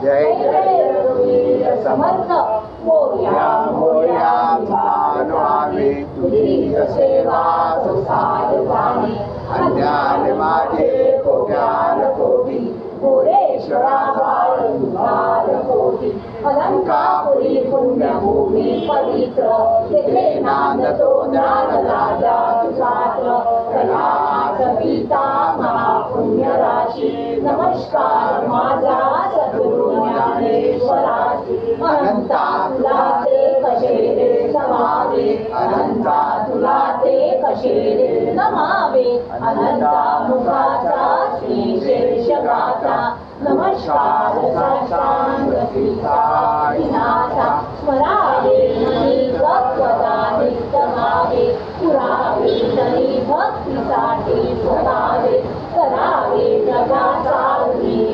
जय जय रघुवीर समर्थ मोरया मोरया मानवावे तुझी सेवा सुसार जाणे अज्ञान माझे कोट्यान कोटी पुरेश्वरा बाळ तुझार कोटी अलंकापुरी पुण्यभूमी पवित्र तिथे नांदतो ज्ञान राजा सुशास्त्र कलाच पिता महापुण्य राशी नमस्कार माझा सद्गुरु ज्ञानेश्वराशी अनंता तुला ते कसे रे समावे अनंता तुला ते कसे रे नमावे अनंता मुखाचा श्री शेषगाचा नमस्कार साष्टांग श्रीनाथा स्मरावे मनी तत्वदा नित्यमावे पुरावे तरी भक्तीसाठी स्वतावे करावे जगाचा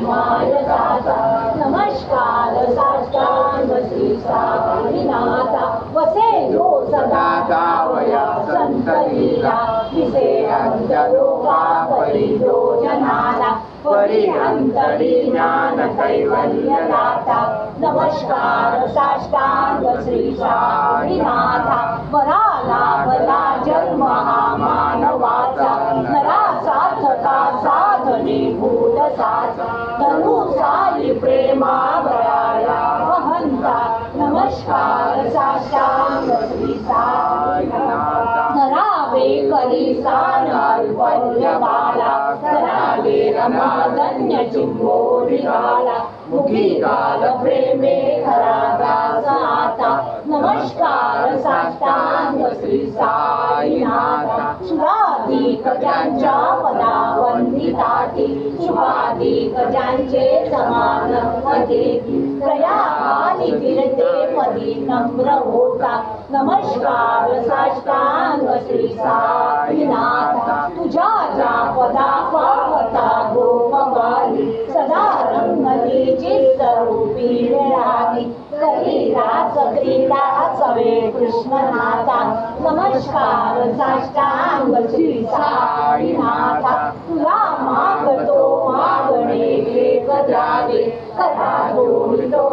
मायसाचा नमस्कार साष्टांग श्रीनाथा वसे जो सदा गावया संतलीला विसे अंतलोका परिजो जनाला परिअंतरी ज्ञान कैवल्य दाता नमस्कार साष्टांग श्री साईनाथा मराला भला जन्म हा मानवाचा नरा सार्थका साधने भूत साचा धनु साई प्रेमा बळाला महंता नमस्कार साष्टांग श्री साईनाथा नरावे करी सान अल्पज्ञ बाला करावे रमाधन्य चिंबो निघाला मुखी गाल प्रेमे खरा दास आता नमस्कार साष्टांग श्री साईनाथा शुभाधिक ज्यांच्या पदावंदिताती शुभाधिक ज्यांचे समान अतिथी त्रयाकाली फिरते पदी नम्र होता नमस्कार साष्टांग श्री साईनाथा तुझ्या ज्या पदा पावता गोपबाली सदा रंगलीची स्वरूपी राणी करी रास क्रीडा सवे कृष्णनाथा नमस्कार साष्टांग श्री साईनाथा तुला मागतो मागणे एक द्यावे कथा जोडितो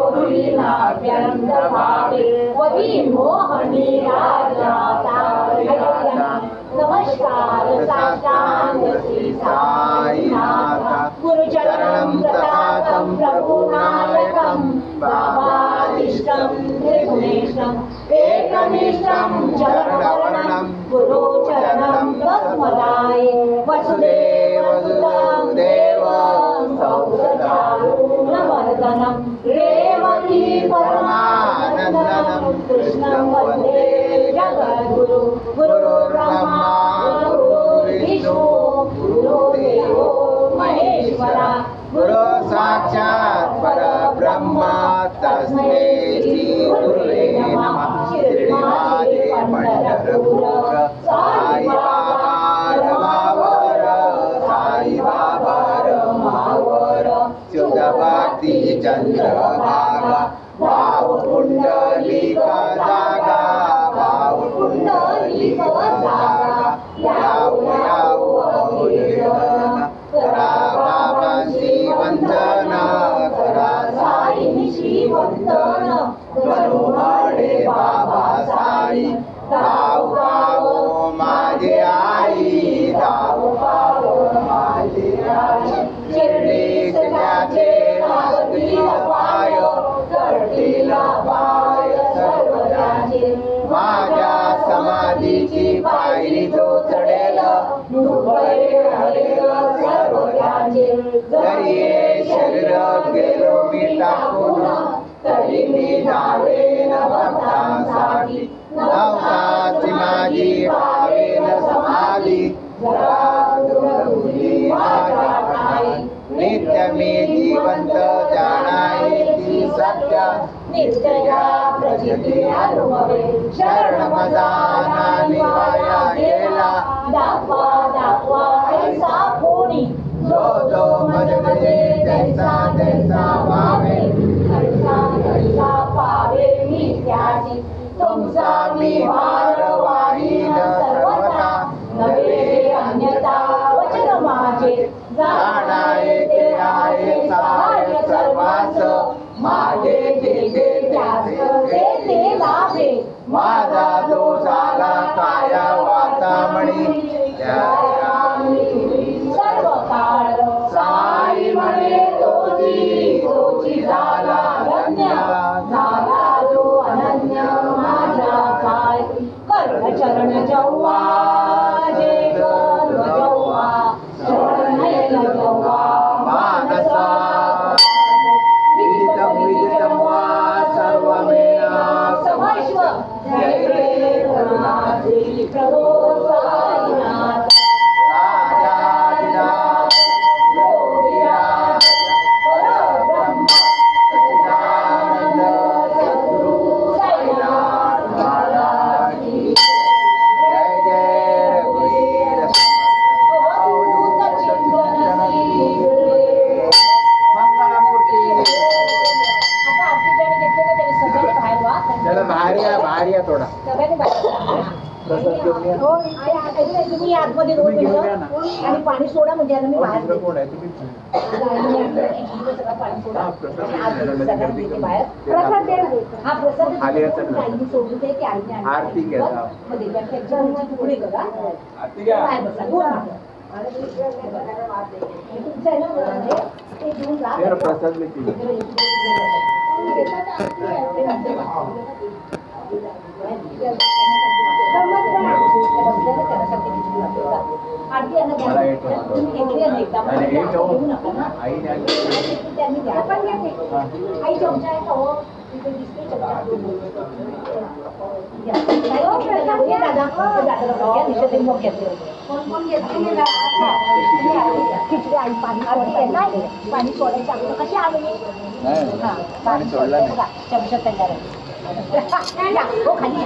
नाभ्यंत भावे वही मोहनी राजा नमस्कार साष्टांग श्री साईनाथा गुरुचरणं प्रतापं प्रभुनायकं बाबादिष्टं त्रिगुणेशं एकनिष्ठं चरणवर्णं गुरुचरणं तस्मदाय वसुदेवसुतं देवं सौसदारुणवर्धनं देवकी परमानन्दनं कृष्णं वन्दे जगद्गुरु गुरुर्ब्रह्मा गुरुर्विष्णु गुरुर्देवो महेश्वरा गुरु साक्षात् परब्रह्म तस्मै श्री गुरुवे नमः श्रीनिवासे पंढरपूर साई बाबा रमावर साई बाबा रमावर शुद्ध भक्ती चंद्रभागा भाव पुंडलिका जागा भाव पुंडलिका जागा याव याव अवधूतन करा बाबांची वंदना करा साईंची वंदना करू माडे बाबा साई धाव पावो माझे आई धाव पावो माझे आई शिर्डीस त्याचे लागतील पाय करतील पाय सर्व त्याचे माझ्या समाधीची पायरी जो चढेल दुबळे हरेल सर्व त्याचे जरी हे शरीर गेलो मी टाकून तरी मी जावेन भक्तांसाठी नवसाची माझी पावेन समाधी जरा दुर्गुणी माझ्या ठाई नित्य मी जिवंत जाणायची सत्य नित्य प्रचिती अनुभवे शरण मजा निवाया गेला दाखवा दाखवा ऐसा कोणी जो जो मज गजे जैसा जैसा पावे ऐसा ऐसा पावे मी त्याची तुमचा मी भार वाहीन सर्वथा नवे अन्यथा वचन माझे जाणाये ते आहे सहाय सर्वांच माझा जो झाला काया वाचा म्हणे सर्व काळ साई म्हणे तोची झाला धन्य झाला जो अनन्य माझा काय कर्ण चरण जव्हा जे गर्व जव्हा चरण नयन जव्हा मानसा विदितम वा सर्वमेना समाश्व जय हे करुणाश्री प्रभो साईनाथ राजाधिराज योगीराज परब्रह्म सच्चिदानंद सद्गुरु साईनाथ महाराज की जय जय रघुवीर अवधूत चिंतन श्री मंगळमूर्ती आता आरतीच्याने घेतले का त्याने सगळ्यांनी बाहेर वा चला बाहेर या थोडा सगळ्यांनी बाहेर हो तुम्ही आतमध्ये दोन मिनिटं आणि पाणी सोडा म्हणजे आता मी बाहेर देते. कोण आहे तुम्ही सगळं पाणी सोडा आणि आत सगळ्यांना देते बाहेर प्रसाद द्या हा प्रसाद खाली याचं ना. आईने सोडून ते की आईने आणलं. आरती घ्या. मग देतात त्यांच्या घरची तुकडे करा बाहेर बसा दोन मिनिटं. हे तुमचं आहे ना ते घेऊन जा जरा प्रसाद लेखी मला येतो. आणि हे जाऊन आईने आणलं. आई चमचा आहे का हो तिथे दिसते चमचा खिचडी आई पाणी सोडायचं अगोदर कशी आली नाही पाणी सोडलं नाही. चमचा तयार आहे हो खाली